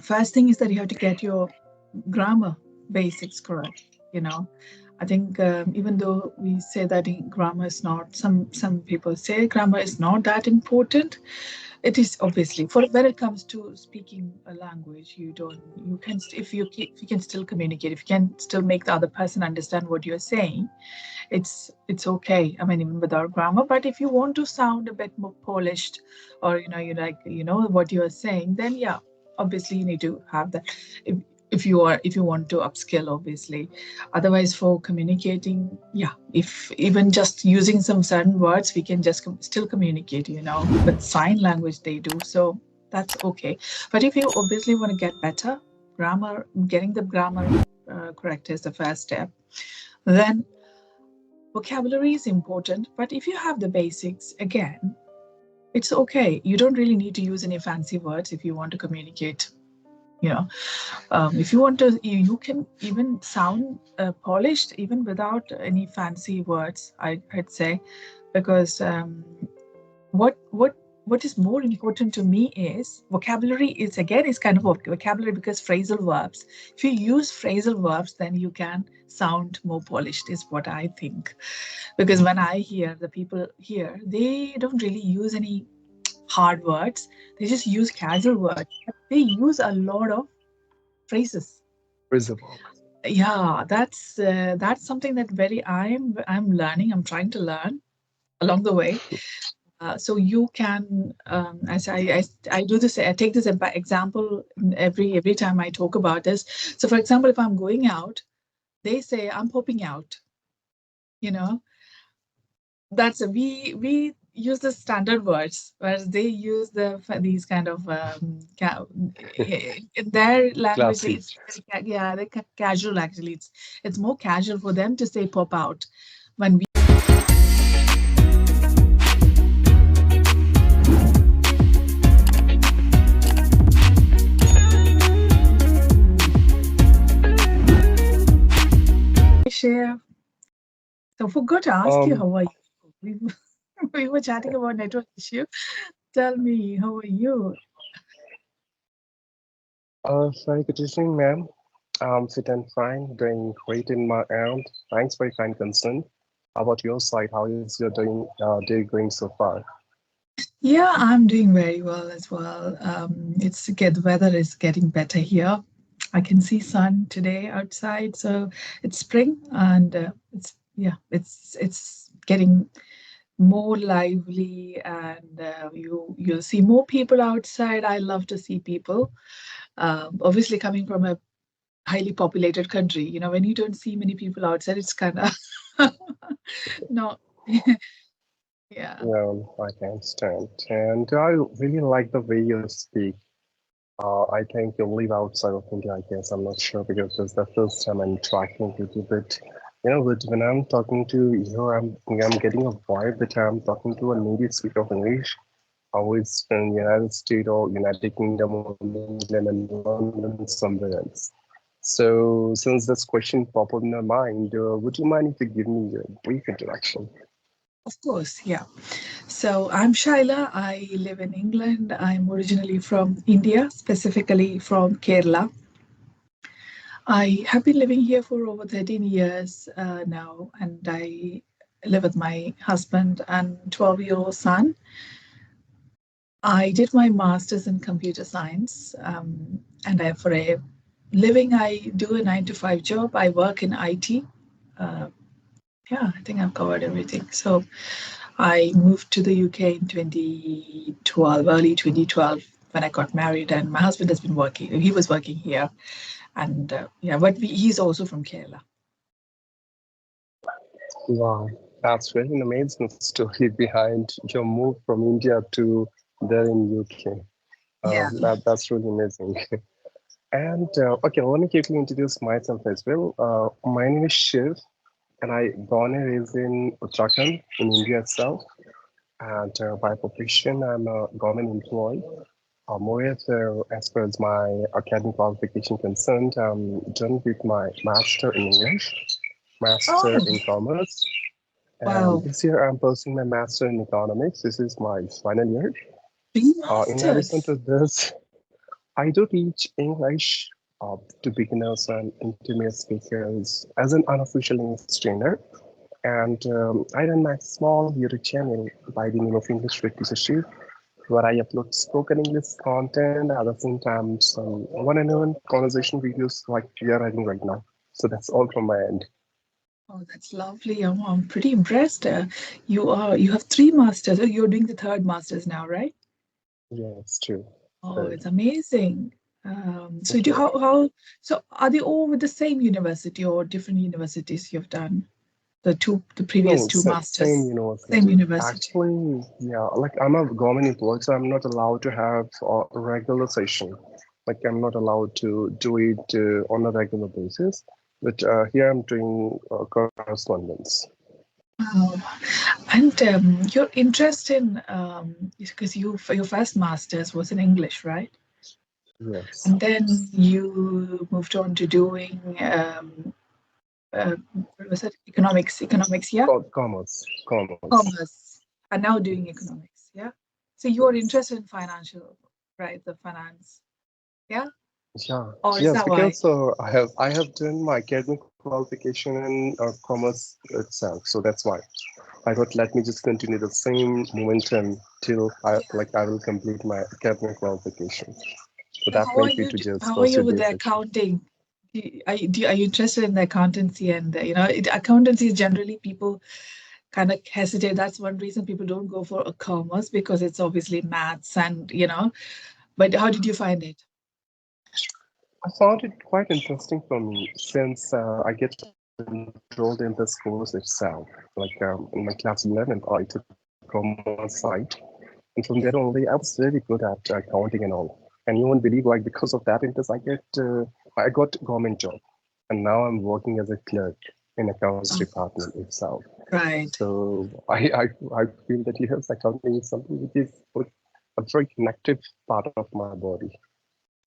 first thing is that you have to get your grammar basics correct. I think even though we say that grammar is not, some people say grammar is not that important. It is obviously, for when it comes to speaking a language, you can, if you can still communicate, if you can still make the other person understand what you're saying, it's okay. I mean, even without grammar. But if you want to sound a bit more polished, or you know what you are saying, then yeah, obviously you need to have that. If you want to upskill, obviously. Otherwise, for communicating, yeah, if even just using some certain words, we can just still communicate. But sign language they do, so that's okay. But if you obviously want to get better, grammar, getting the grammar correct is the first step. Then vocabulary is important, but if you have the basics, again, it's okay. You don't really need to use any fancy words if you want to communicate. If you want to, you can even sound polished even without any fancy words, I'd say, because what is more important to me is vocabulary is kind of vocabulary, because phrasal verbs, if you use phrasal verbs, then you can sound more polished, is what I think. Because when I hear the people here, they don't really use any hard words, they just use casual words. They use a lot of phrases. Phrasal. Yeah, that's something that I'm learning. I'm trying to learn along the way. So you can, as I do this, I take this example every time I talk about this. So, for example, if I'm going out, they say I'm popping out. That's we use the standard words, whereas they use these kind of in their language. It's they're casual. Actually, it's more casual for them to say pop out. When we share, so forgot to ask you, how are you? We were chatting about network issue. Tell me, how are you? Very good evening, ma'am. I'm fit and fine, doing great in my end. Thanks for your kind concern. How about your side? How is your day going so far? Yeah, I'm doing very well as well. The weather is getting better here. I can see sun today outside, so it's spring, and it's getting more lively, and you'll see more people outside. I love to see people. Obviously, coming from a highly populated country, when you don't see many people outside, it's kind of no. Yeah. I can understand. And I really like the way you speak. I think you live outside of India, I guess. I'm not sure, because this is the first time I'm tracking a little bit. But when I'm talking to you, I'm getting a vibe that I'm talking to a native speaker of English, always in the United States or United Kingdom or England and London, somewhere else. So since this question popped up in my mind, would you mind if you give me a brief introduction? Of course, yeah. So I'm Shaila. I live in England. I'm originally from India, specifically from Kerala. I have been living here for over 13 years now, and I live with my husband and 12-year-old son. I did my master's in computer science, and for a living, I do a 9-to-5 job. I work in IT. I think I've covered everything. So I moved to the UK in 2012, early 2012, when I got married, and my husband has been working. He was working here, and but he's also from Kerala. Wow, that's really an amazing story behind your move from India to there in UK. That's really amazing. And okay, let me quickly introduce myself as well. My name is Shiv, and I born and raised in Uttarakhand in India itself. And by profession, I'm a government employee. Moreover, as far as my academic qualification concerned, I'm done with my master in English, master in commerce. And this year I'm pursuing my master in economics. This is my final year. In addition to this, I do teach English to beginners and intermediate speakers as an unofficial English trainer. And I run my small YouTube channel by the name of English with Teacher Shiv, where I upload spoken English content, at the same time some one-on-one conversation videos like we are having right now. So that's all from my end. Oh, that's lovely. I'm pretty impressed. You have three masters. Oh, you're doing the third masters now, right? Yeah, it's true. Oh, Third. it's amazing. So Thank do you. how so are they all with the same university or different universities you've done? The previous No, two same masters, same university. university. Actually, yeah, like I'm a government employee, so I'm not allowed to have a regular session. Like I'm not allowed to do it on a regular basis. But here I'm doing correspondence. Oh, and your interest in because your first masters was in English, right? Yes. And then you moved on to doing uh, what was it? Economics, yeah, Commerce. commerce, and now doing economics, yeah. So you're Yes. interested in financial, right? The finance, yeah, Yeah. or is Yes, that why? because I have done my academic qualification in commerce itself, so that's why I thought let me just continue the same momentum till I will complete my academic qualification. So So that how are made me you? to just How are you pursue with this the section. accounting? Are you interested in the accountancy and accountancy is generally people kind of hesitate. That's one reason people don't go for a commerce because it's obviously maths and But how did you find it? I found it quite interesting for me since I get enrolled in this course itself. Like in my class 11, I took commerce side. And from there only, I was very good at accounting and all. And you won't believe, like because of that interest, I got government job, and now I'm working as a clerk in accounts Oh, department itself. right. So I feel that yes, accounting is something which is like a very connective part of my body.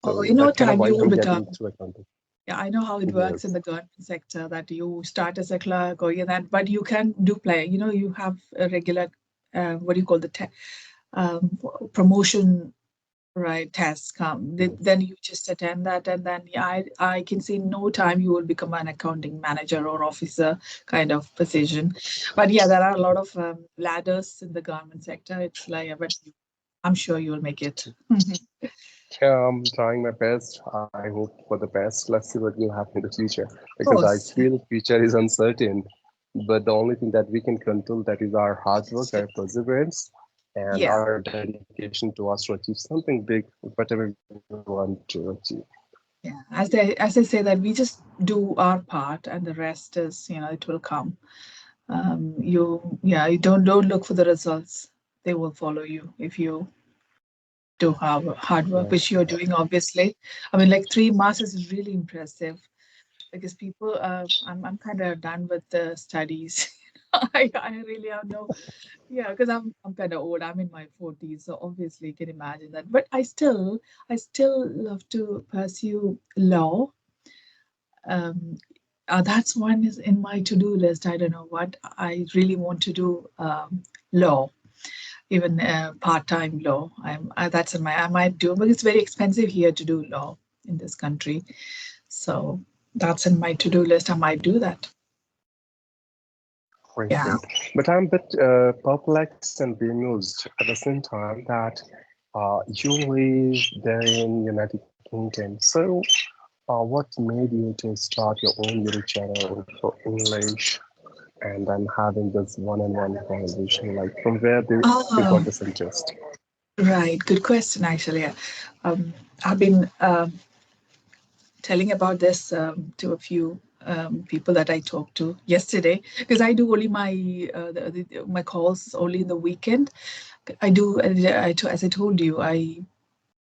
Oh, So that's kind of time why you will I'm getting become. into accounting. Yeah, I know how it works in Yes. the government sector that you start as a clerk or that, but you can do play. You have a regular, what do you call um, promotion, right? Tests come. Then you just attend that, and then yeah, I can see in no time you will become an accounting manager or officer kind of position. But yeah, there are a lot of ladders in the government sector. It's like, but I'm sure you will make it. Yeah, I'm trying my best. I hope for the best. Let's see what will happen in the future Of because I course. feel future is uncertain. But the only thing that we can control that is our hard work, our perseverance, and Yeah. our dedication to us to achieve something big, whatever we want to achieve. Yeah, as I say that we just do our part, and the rest is it will come. You don't look for the results; they will follow you if you do have hard work, Yes. which you're doing. Obviously, I mean, like 3 masters is really impressive because people. I'm kind of done with the studies. I really have no. Yeah, because I'm kind of old. I'm in my 40s, so obviously you can imagine that. But I still love to pursue law. um, that's one is in my to-do list. I don't know what I really want to do. Law, even part-time law. That's in my I might do, but it's very expensive here to do law in this country. So that's in my to-do list. I might do that. Great, Yeah. great. But I'm a bit perplexed and bemused at the same time that you live there in United Kingdom. So, what made you to start your own YouTube channel for English and then having this one-on-one conversation? Like, from where you got Oh, this interest? right. Good question, actually. I've been telling about this to a few people that I talked to yesterday because I do only my calls only in the weekend. I do as I told you, I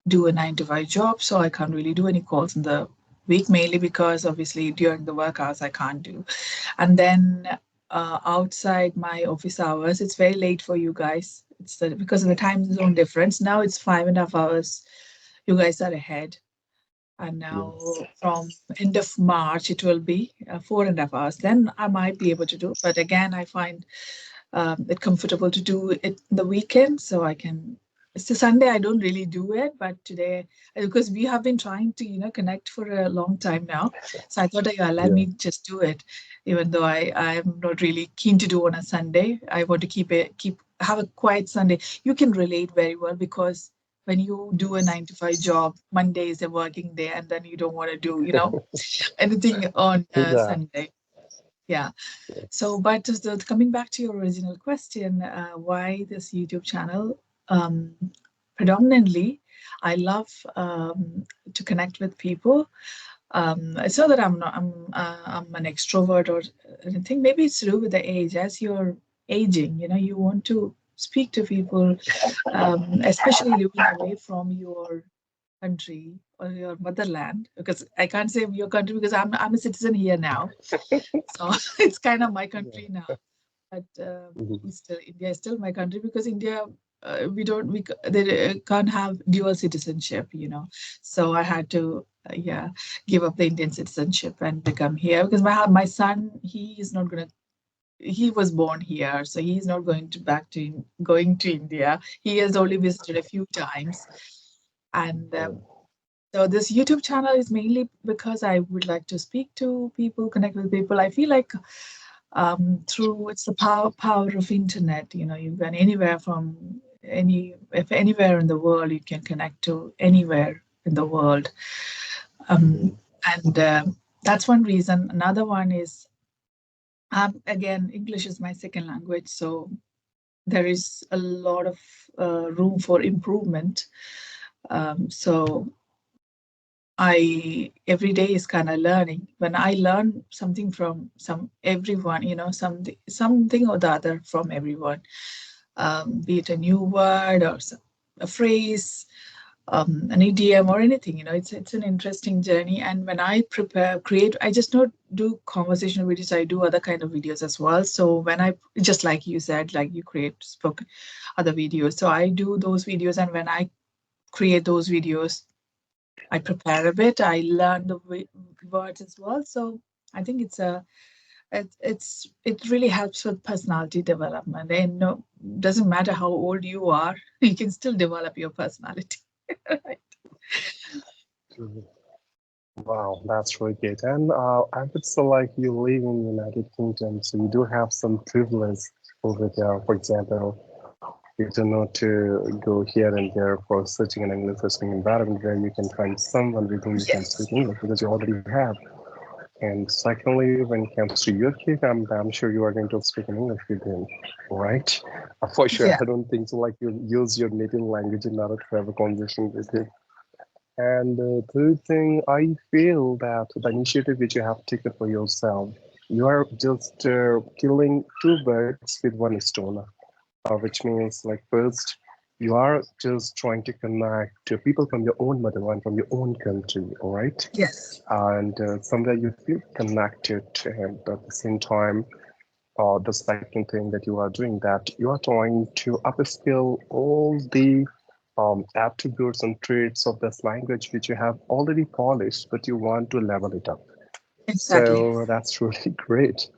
do a 9 to 5 job, so I can't really do any calls in the week, mainly because obviously during the work hours I can't do. And then outside my office hours, it's very late for you guys. Because of the time zone difference. Now it's 5.5 hours. You guys are ahead. And now Yes. from end of March, it will be 4.5 hours. Then I might be able to do. But again, I find it comfortable to do it the weekend, so I can So Sunday I don't really do it, but today, because we have been trying to connect for a long time now, so I thought, yeah, let Yeah. me just do it, even though I'm not really keen to do on a Sunday. I want to have a quiet Sunday. You can relate very well, because when you do a 9 to 5 job, Monday is a working day, and then you don't want to do anything on Yeah. Sunday. Yeah. Yeah. So, but coming back to your original question, why this YouTube channel? Um, Predominantly, I love to connect with people. It's not that I'm an extrovert or anything. Maybe it's to do with the age. As you're aging, you want to speak to people, especially living away from your country or your motherland. Because I can't say your country, because I'm a citizen here now, so it's kind of my country now. But Mhm. India is still my country, because India, they can't have dual citizenship. So I had to yeah, give up the Indian citizenship and become here, because my son, he is not gonna. He was born here, so he's not going to India. He has only visited a few times, and so this YouTube channel is mainly because I would like to speak to people, connect with people. I feel like through it's the power of internet. You can anywhere from if anywhere in the world, you can connect to anywhere in the world. Um, Mhm. and That's one reason. Another one is, again, English is my second language, so there is a lot of room for improvement. So I every day is kind of learning. When I learn something from everyone, something or the other from everyone, be it a new word or a phrase, an idiom or anything. It's an interesting journey. And when I create, I just not do conversational videos. I do other kind of videos as well. So when I just like you said, like you create spoken other videos, so I do those videos, and when I create those videos, I prepare a bit. I learn the words as well. So I think it really helps with personality development. And no, doesn't matter how old you are, you can still develop your personality. Right. Mhm. Wow, that's really great. And I would say like you live in United Kingdom, so you do have some privilege over there. For example, you do not to go here and there for searching an English listening environment where you can find someone with whom you can speak Yes. English because you already have. And secondly, when it comes to your kid, I'm sure you are going to speak in English with him, right? For sure, Yeah. I don't think so. Like you use your native language in order to have a conversation with him. And the third thing, I feel that the initiative which you have taken for yourself, you are just killing two birds with one stone, which means like first, you are just trying to connect to people from your own motherland, from your own country, all right? Yes. And somewhere you feel connected to him, but at the same time, the second thing that you are doing that you are trying to upskill all the attributes and traits of this language which you have already polished, but you want to level it up. Exactly. So that's really great.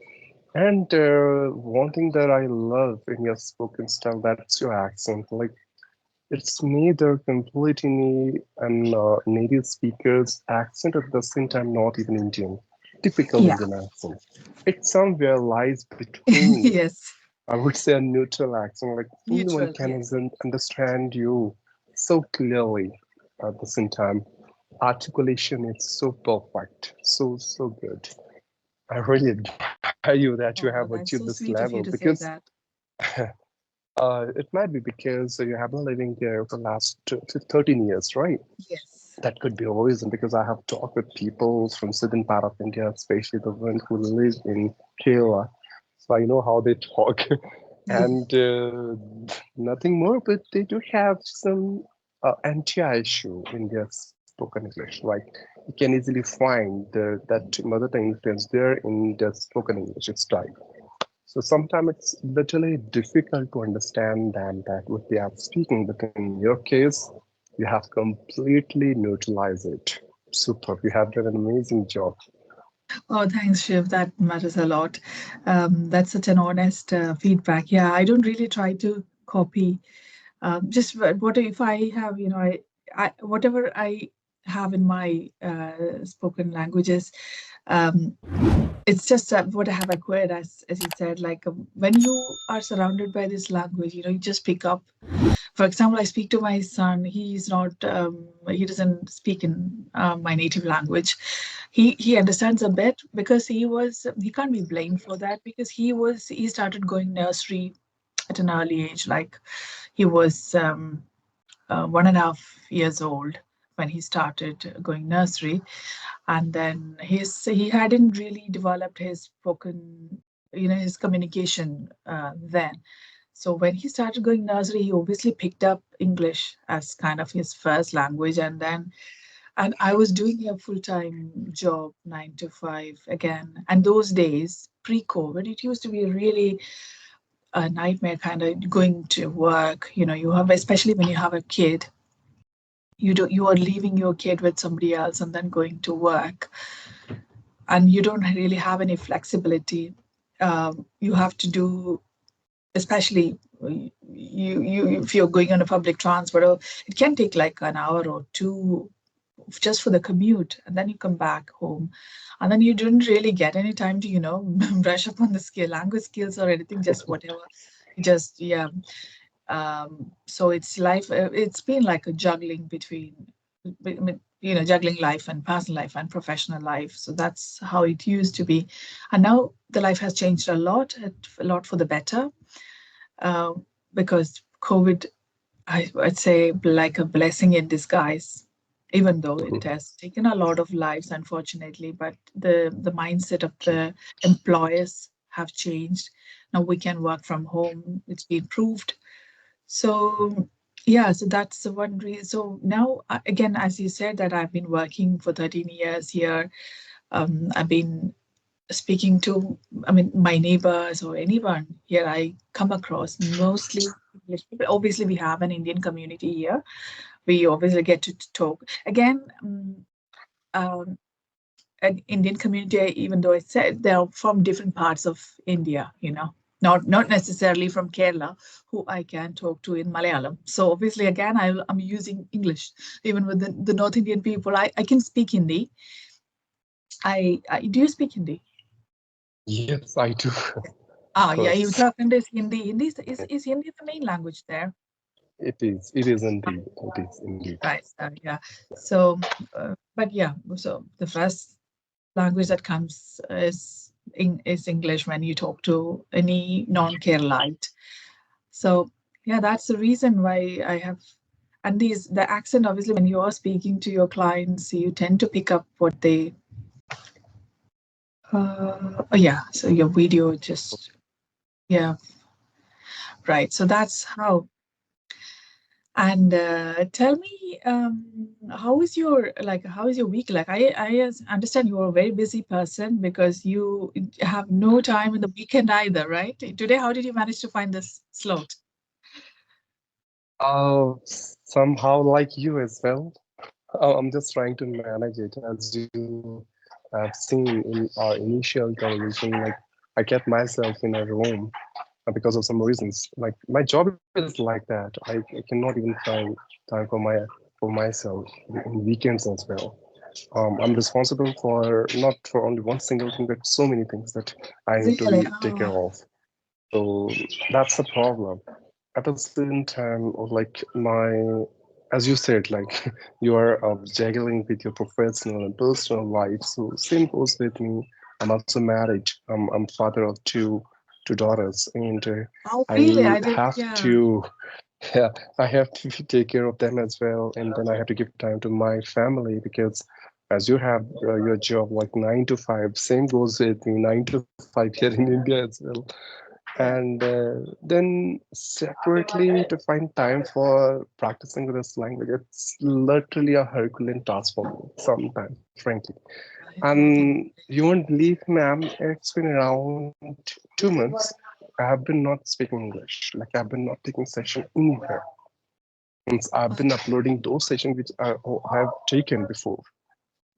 And one thing that I love in your spoken style, that's your accent. Like it's neither completely an native speaker's accent at the same time, not even Indian, typical Yeah. Indian accent. It somewhere lies between, Yes. I would say, a neutral accent. Like anyone Neutral. can Yes. understand you so clearly at the same time. Articulation is so perfect, so good. I really admire you that you have Oh, achieved that's this so sweet level of you to because say that. it might be because you have been living there for the last 13 years, right? Yes. That could be a reason because I have talked with people from southern part of India, especially the ones who live in Kerala. So I know how they talk, and nothing more. But they do have some anti issue in their spoken English. Like you can easily find that mother tongue influence there in the spoken English style. So sometimes it's literally difficult to understand them that what they are speaking, but in your case, you have completely neutralized it. Super. You have done an amazing job. Oh, thanks, Shiv. That matters a lot. That's such an honest feedback. Yeah, I don't really try to copy Just what if I have, whatever I have in my spoken languages, um, it's just what I have acquired, as you said. Like when you are surrounded by this language, you just pick up. For example, I speak to my son. He doesn't speak in my native language. He understands a bit because he can't be blamed for that because he started going nursery at an early age. Like he was 1.5 years old when he started going nursery, and then he hadn't really developed his spoken, his communication then. So when he started going nursery, he obviously picked up English as kind of his first language, and I was doing a full-time job, 9 to 5 again. And those days, pre-COVID, it used to be really a nightmare kind of going to work. You have, especially when you have a kid, you are leaving your kid with somebody else and then going to work, and you don't really have any flexibility. You have to do, especially you if you're going on a public transport, or it can take like an hour or two just for the commute, and then you come back home, and then you didn't really get any time to brush up on the language skills or anything, just whatever. Just yeah. So it's been like a juggling between, juggling life and personal life and professional life. So that's how it used to be. And now the life has changed a lot for the better, uh, because COVID, I'd say, like a blessing in disguise, even though it has taken a lot of lives, unfortunately. But the mindset of the employers have changed. Now we can work from home. It's been proved. So yeah, so that's the one reason. So now, again, as you said, that I've been working for 13 years here. I've been speaking to, I mean, my neighbors or anyone here I come across, mostly English people. Obviously, we have an Indian community here. We obviously get to talk. Again, um, an Indian community, even though I said they're from different parts of India, not necessarily from Kerala, who I can talk to in Malayalam. So obviously, again, I'm using English. Even with the North Indian people, I can speak Hindi. I do you speak Hindi? Yes, I do. Ah, Of yeah, course. Uttarakhand is Hindi. Is Hindi the main language there? It is. It is indeed. It is indeed. Right. Yeah. So, but yeah, so the first language that comes is English when you talk to any non-Keralite. So yeah, that's the reason why I have, and the accent, obviously when you are speaking to your clients, you tend to pick up what they. Oh yeah, so your video just yeah, right. So that's how. And tell me, how is your week? Like I understand you are a very busy person because you have no time in the weekend either, right? Today, how did you manage to find this slot? Somehow like you as well. I'm just trying to manage it. As you have seen in our initial conversation, like I kept myself in a room because of some reasons. Like my job is like that. I cannot even find time for myself in weekends as well. I'm responsible for not for only one single thing, but so many things that I need Really? to take care Oh, of. So that's the problem. At the same time, or like as you said, like you are juggling with your professional and personal life. So same goes with me. I'm also married. I'm father of two daughters, and oh, really? I I did. have Yeah. to, yeah, I have to take care of them as well, and then I have to give time to my family because. As you have your job like 9 to 5, same goes with me 9 to 5 here in India as well, and then separately to find time for practicing this language, it's literally a Herculean task for me sometimes, frankly. And you won't believe, ma'am, it's been around 2 months. I have been not speaking English. Like I've been not taking session anywhere. Since I've been uploading those sessions which I have taken before.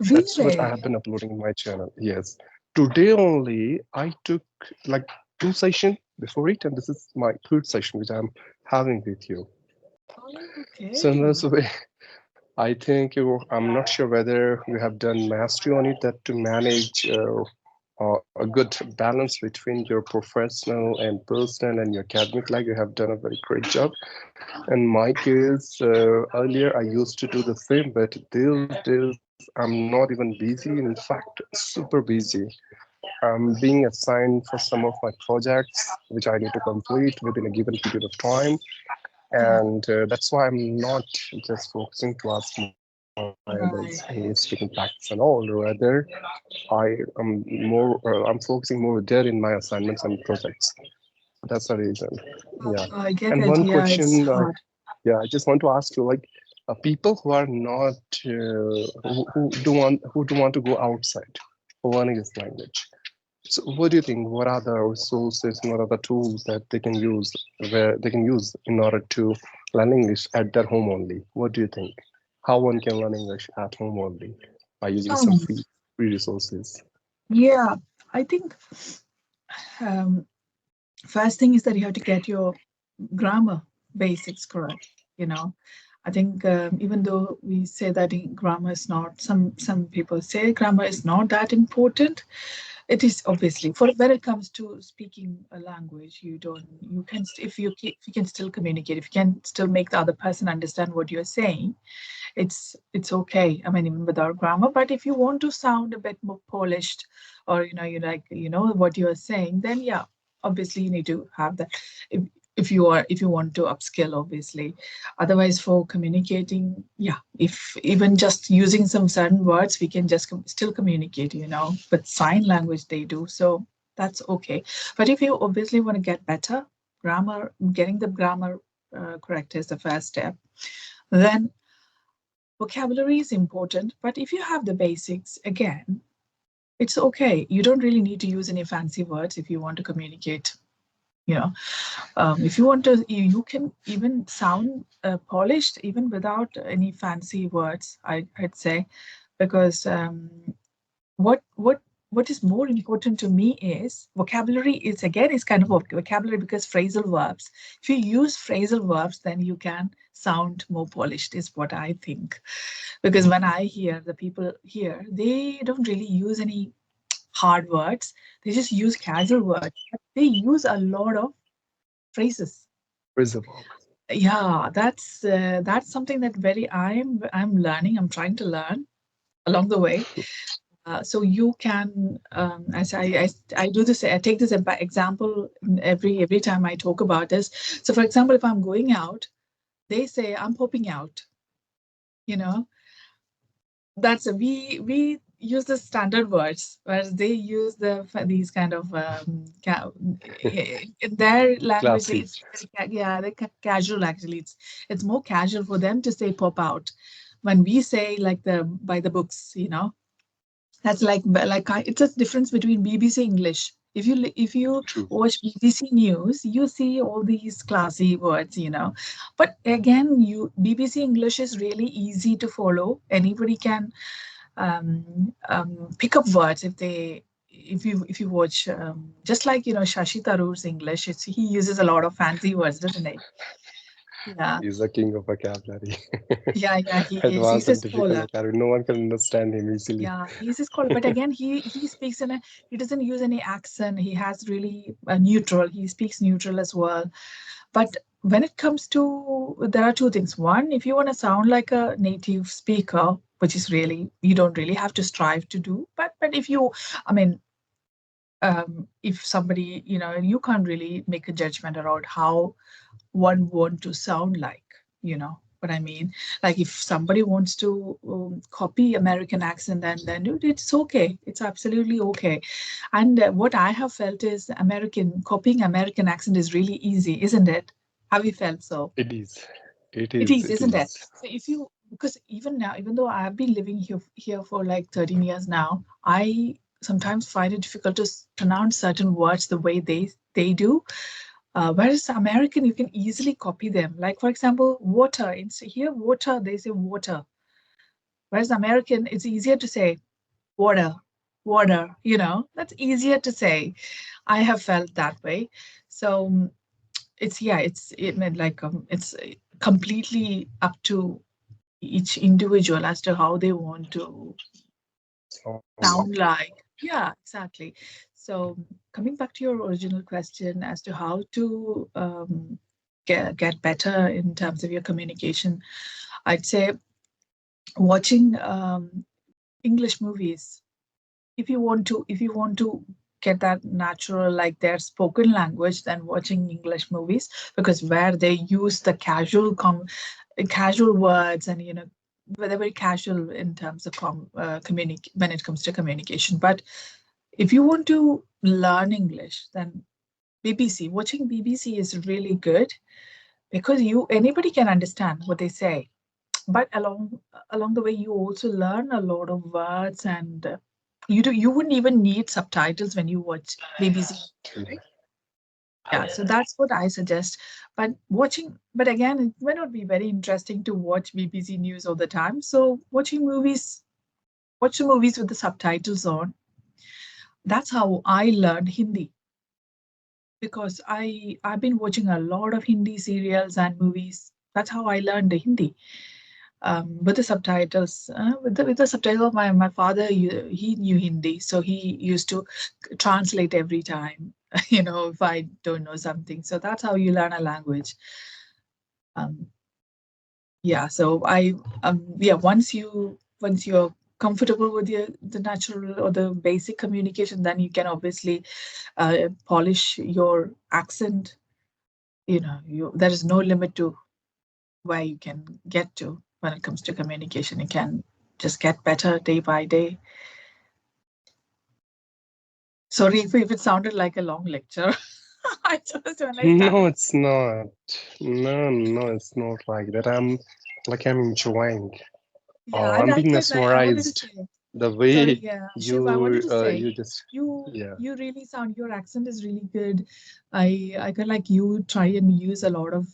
That's what I have Really? been uploading in my channel. Yes. Today only I took like 2 sessions before it, and this is my third session which I'm having with you. So in Okay. this way, I think I'm not sure whether you have done mastery on it, that to manage a good balance between your professional and personal and your academic life. You have done a very great job. In my case, earlier I used to do the same, but these days I'm not even busy. In fact, super busy. I'm being assigned for some of my projects, which I need to complete within a given period of time. Yeah. And that's why I'm not just focusing to ask my English Right. speaking practice and all. Rather, I'm I'm focusing more there in my assignments and projects. That's the reason. Yeah. I get And it. one Yeah, it's question, hard. yeah, I just want to ask you, like, people who are not who do want to go outside for learning this language. So, what do you think? What are the resources and what are the tools that they can use where they can use in order to learn English at their home only? What do you think? How one can learn English at home only by using some Um, free resources? yeah, I think um, first thing is that you have to get your grammar basics correct. You know, I think even though we say that grammar is not, some people say grammar is not that important. It is obviously for when it comes to speaking a language, you don't, you can if you can still communicate, if you can still make the other person understand what you're saying, it's okay. I mean, even without grammar. But if you want to sound a bit more polished, or you like what you are saying, then yeah, obviously you need to have that. If you want to upskill, obviously. Otherwise, for communicating, yeah, if even just using some certain words, we can just still communicate. But sign language they do, so that's okay. But if you obviously want to get better grammar, getting the grammar correct is the first step. Then vocabulary is important, but if you have the basics, again, it's okay. You don't really need to use any fancy words if you want to communicate. You know, if you want to, you can even sound polished even without any fancy words. I'd say, because what what is more important to me is vocabulary is, again, is kind of vocabulary, because phrasal verbs, if you use phrasal verbs, then you can sound more polished, is what I think. Because when I hear the people here, they don't really use any hard words, they just use casual words, but they use a lot of phrases. Visible. Yeah, that's something that very I'm learning, I'm trying to learn along the way. So you can, as I do this, I take this example every time I talk about this. So, for example, if I'm going out, they say I'm popping out. You know, that's we use the standard words, whereas they use these kind of in their language. Classy. It's yeah, they're casual. Actually, it's more casual for them to say pop out. When we say like the by the books, that's it's a difference between BBC English. If you True. watch BBC News, you see all these classy words. But again, BBC English is really easy to follow. Anybody can pick up words if you watch, just like Shashi Tharoor's English. He uses a lot of fancy words, doesn't he? Yeah, He's the king of vocabulary. yeah, he is. He's Advanced a and difficult scholar. vocabulary. No one can understand him easily. Yeah, he's his call, but again, he speaks he doesn't use any accent. He has really a neutral. He speaks neutral as well. But when it comes to, there are two things. One, if you want to sound like a native speaker, which is really, you don't really have to strive to do. But if you, I mean, if somebody, you can't really make a judgment about how one want to sound like, what I mean. Like if somebody wants to copy American accent, then it's okay. It's absolutely okay. And what I have felt is copying American accent is really easy, isn't it? Have you felt so? It is. It It is. is, It isn't it? is. So if you, because even now, even though I've been living here for like 13 years now, I sometimes find it difficult to pronounce certain words the way they do. Whereas American, you can easily copy them. Like, for example, water. Here, water, they say water. Whereas American, it's easier to say water, water. That's easier to say. I have felt that way. So it's, yeah, it's it meant like it's completely up to each individual as to how they want to sound like. Yeah, exactly. So coming back to your original question as to how to get better in terms of your communication, I'd say watching English movies. If you want to get that natural, like their spoken language, then watching English movies, because where they use the casual words, and they're very casual in terms of when it comes to communication. But if you want to learn English, then watching BBC is really good, because anybody can understand what they say, but along the way you also learn a lot of words, and you wouldn't even need subtitles when you watch BBC, right? Yeah, so that's what I suggest. But again, it may not be very interesting to watch BBC News all the time. So watch the movies with the subtitles on. That's how I learned Hindi, because I've been watching a lot of Hindi serials and movies. That's how I learned the Hindi. With the subtitles, with the subtitle, my father, he knew Hindi, so he used to translate every time, if I don't know something. So that's how you learn a language. Yeah, so once you're comfortable with the natural or the basic communication, then you can obviously polish your accent. There is no limit to where you can get to when it comes to communication. You can just get better day by day. Sorry if it sounded like a long lecture. I just when I started. No, it's not. No, it's not like that. I'm enjoying. Yeah, I'm being I wanted to mesmerized say. the Sorry, way yeah, Shiv, I wanted to say you just yeah. you really sound, your accent is really good. I feel like you try and use a lot of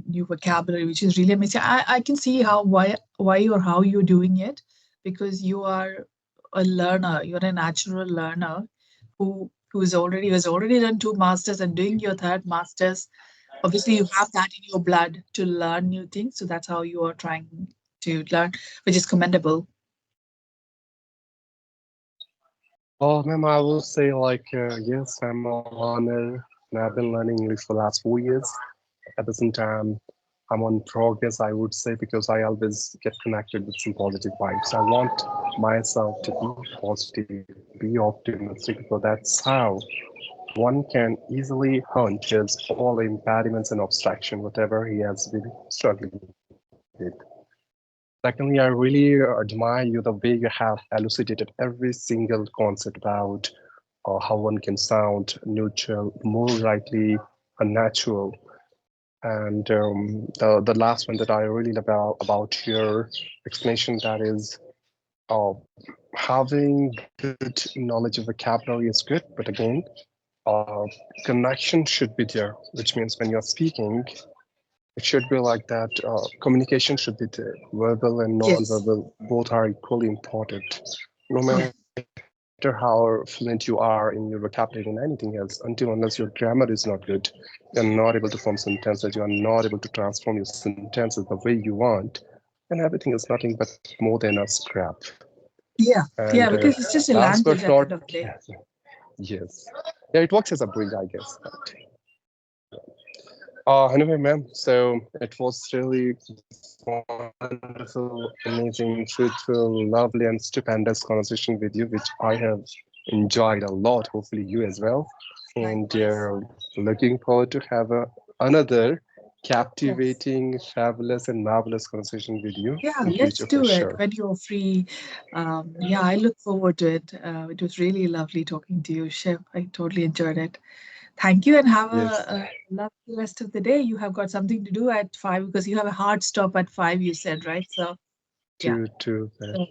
new vocabulary, which is really amazing. I can see why or how you're doing it, because you are a learner. You're a natural learner who has already done 2 masters and doing your 3rd masters. Obviously, you have that in your blood to learn new things. So that's how you are trying to learn, which is commendable. Oh, ma'am, I will say yes, I'm a learner, and I've been learning English for the last 4 years. At the same time, I'm on progress, I would say, because I always get connected with some positive vibes. I want myself to be positive, be optimistic, because that's how one can easily hunches all impediments and obstruction, whatever he has been struggling with. Secondly, I really admire you the way you have elucidated every single concept about how one can sound neutral, more rightly natural. And the last one that I really love about your explanation, that is uh, having good knowledge of vocabulary is good, but again, uh, connection should be there, which means when you're speaking, it should be like that. Communication should be there. Verbal and Yes. non-verbal both are equally important. No Yeah. matter how fluent you are in your vocabulary and anything else, until unless your grammar is not good, you're not able to form sentences, you are not able to transform your sentences the way you want, and everything is nothing but more than a scrap. Yeah. And Yeah, because it's just a last language but at the not end of the day. yes, yeah, it works as a bridge, I guess. Anyway, ma'am, so it was really wonderful, amazing, fruitful, lovely, and stupendous conversation with you, which I have enjoyed a lot. Hopefully, you as well. And Likewise. looking forward to have another Yes. captivating, fabulous, and marvelous conversation with you Yeah, in let's future for do it sure. when you're free. Yeah, I look forward to it. It was really lovely talking to you, Shiv. I totally enjoyed it. Thank you, and have Yes, a lovely rest of the day. You have got something to do at 5, because you have a hard stop at 5, you said, right? So, yeah. to So,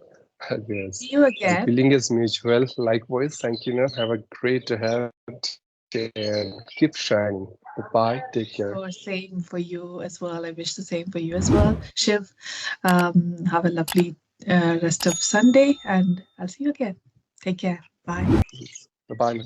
yes. see you The again. feeling is mutual. Likewise, thank you, ma'am. Have a great day and keep shining. Bye. Take care. Sure, same for you as well. I wish the same for you as well, Shiv. Have a lovely rest of Sunday, and I'll see you again. Take care. Bye. Bye bye.